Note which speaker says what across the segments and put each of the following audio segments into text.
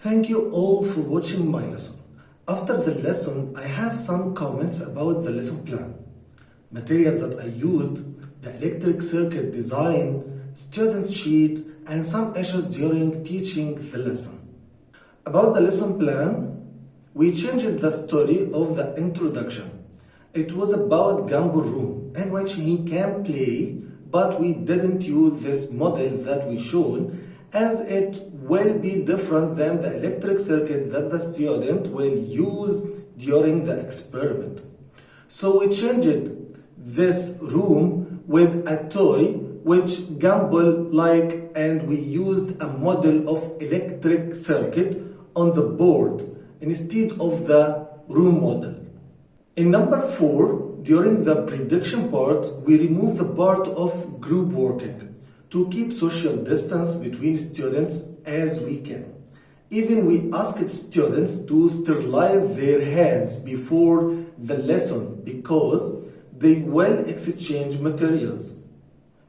Speaker 1: Thank you all for watching my lesson. After the lesson, I have some comments about the lesson plan. Material that I used, the electric circuit design, student sheet, and some issues during teaching the lesson. About the lesson plan, we changed the story of the introduction. It was about Gumball room in which he can play, but we didn't use this model that we showed as it will be different than the electric circuit that the student will use during the experiment. So we changed this room with a toy which Gumball like, and we used a model of electric circuit on the board instead of the room model. In number 4, during the prediction part, we remove the part of group working to keep social distance between students as we can. Even we asked students to sterilize their hands before the lesson because they will exchange materials.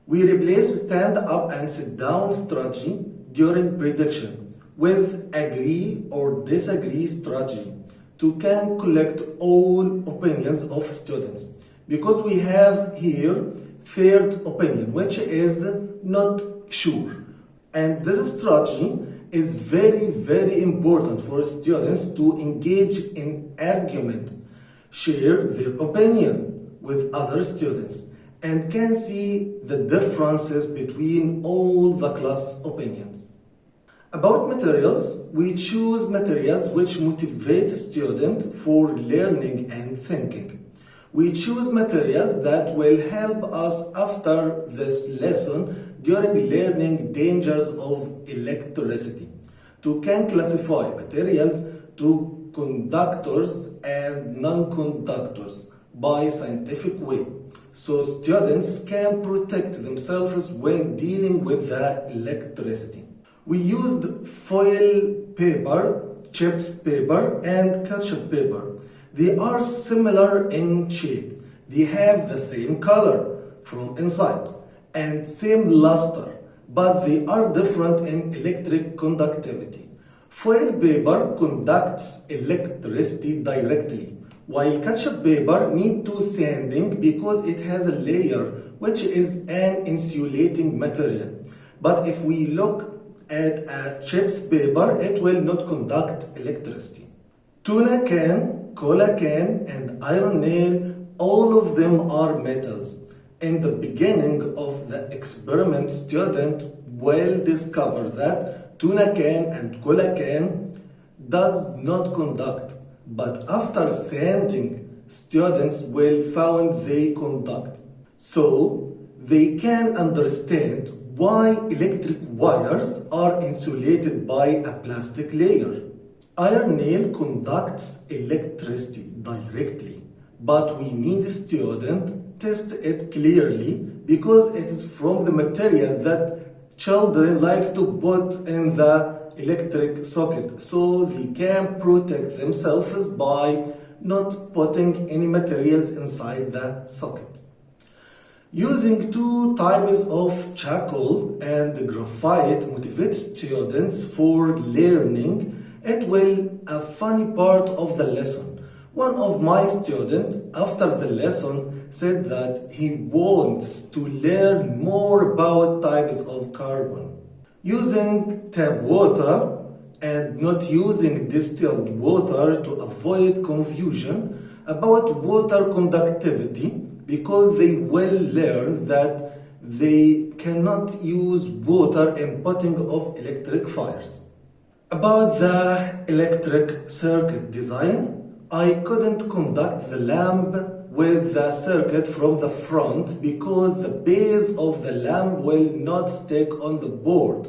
Speaker 1: We replace stand up and sit down strategy during prediction with agree or disagree strategy to can collect all opinions of students, because we have here third opinion which is not sure, and this strategy is very important for students to engage in argument, share their opinion with other students, and can see the differences between all the class opinions. About materials, we choose materials which motivate students for learning and thinking. We choose materials that will help us after this lesson during learning dangers of electricity. To can classify materials to conductors and non-conductors by scientific way, so students can protect themselves when dealing with the electricity. We used foil paper, chips paper, and ketchup paper. They are similar in shape. They have the same color from inside and same luster, but they are different in electric conductivity. Foil paper conducts electricity directly, while ketchup paper needs to sanding because it has a layer which is an insulating material. But if we look at a chips paper, it will not conduct electricity. Tuna can, cola can, and iron nail, all of them are metals. In the beginning of the experiment, student will discover that tuna can and cola can does not conduct, but after sanding, students will found they conduct. So they can understand why electric wires are insulated by a plastic layer. Iron nail conducts electricity directly, but we need student test it clearly because it is from the material that children like to put in the electric socket, so they can protect themselves by not putting any materials inside the socket. Using two types of charcoal and graphite motivates students for learning. It will a funny part of the lesson. One of my students after the lesson said that he wants to learn more about types of carbon. Using tap water and not using distilled water to avoid confusion about water conductivity, because they will learn that they cannot use water in putting of electric fires. About the electric circuit design, I couldn't conduct the lamp with the circuit from the front because the base of the lamp will not stick on the board.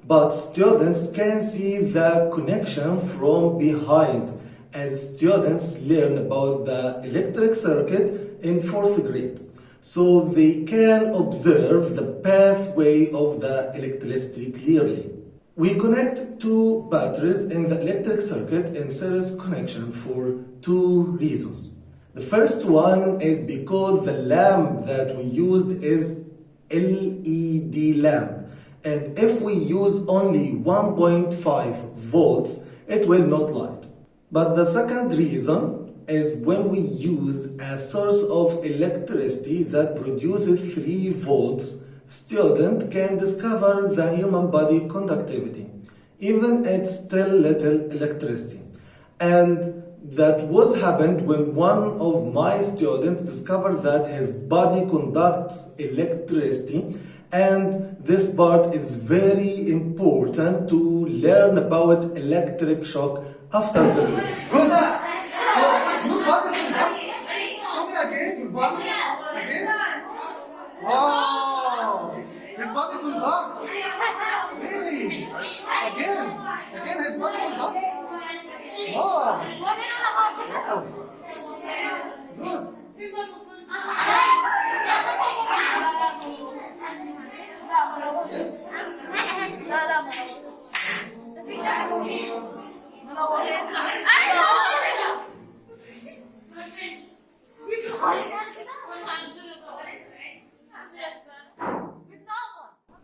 Speaker 1: But students can see the connection from behind as students learn about the electric circuit in 4th grade, so they can observe the pathway of the electricity clearly. We connect two batteries in the electric circuit in series connection for two reasons. The first one is because the lamp that we used is LED lamp And if we use only 1.5 volts, it will not light. But the second reason is when we use a source of electricity that produces 3 volts, student can discover the human body conductivity, even it's still little electricity. And that was happened when one of my students discovered that his body conducts electricity, and this part is very important to learn about electric shock after this lesson.
Speaker 2: Good. So your body conducts. Show me again your body. Again. Wow. His body conducts. Really? Again his body conducts. Wow. Good. Yes.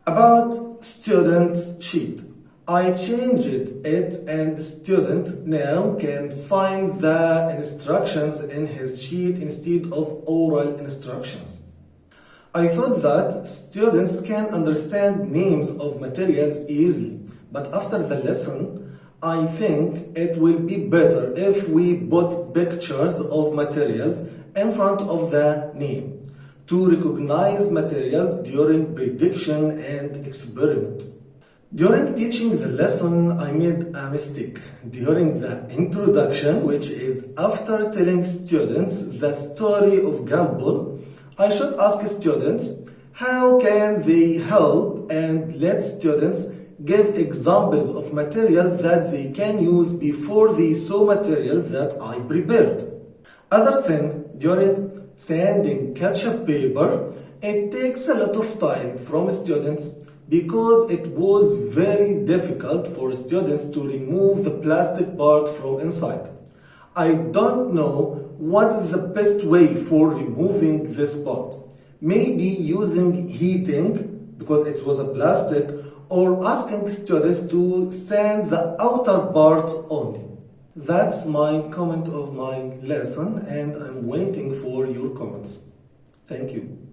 Speaker 1: About student's sheet. I changed it and student now can find the instructions in his sheet instead of oral instructions. I thought that students can understand names of materials easily, but after the lesson, I think it will be better if we put pictures of materials in front of the name to recognize materials during prediction and experiment. During teaching the lesson, I made a mistake. During the introduction, which is after telling students the story of Gumball, I should ask students how can they help and let students give examples of materials that they can use before they saw materials that I prepared. Other thing, during sanding ketchup paper, it takes a lot of time from students because it was very difficult for students to remove the plastic part from inside. I don't know what is the best way for removing this part. Maybe using heating because it was a plastic, or asking students to sand the outer part only. That's my comment of my lesson and I'm waiting for your comments. Thank you.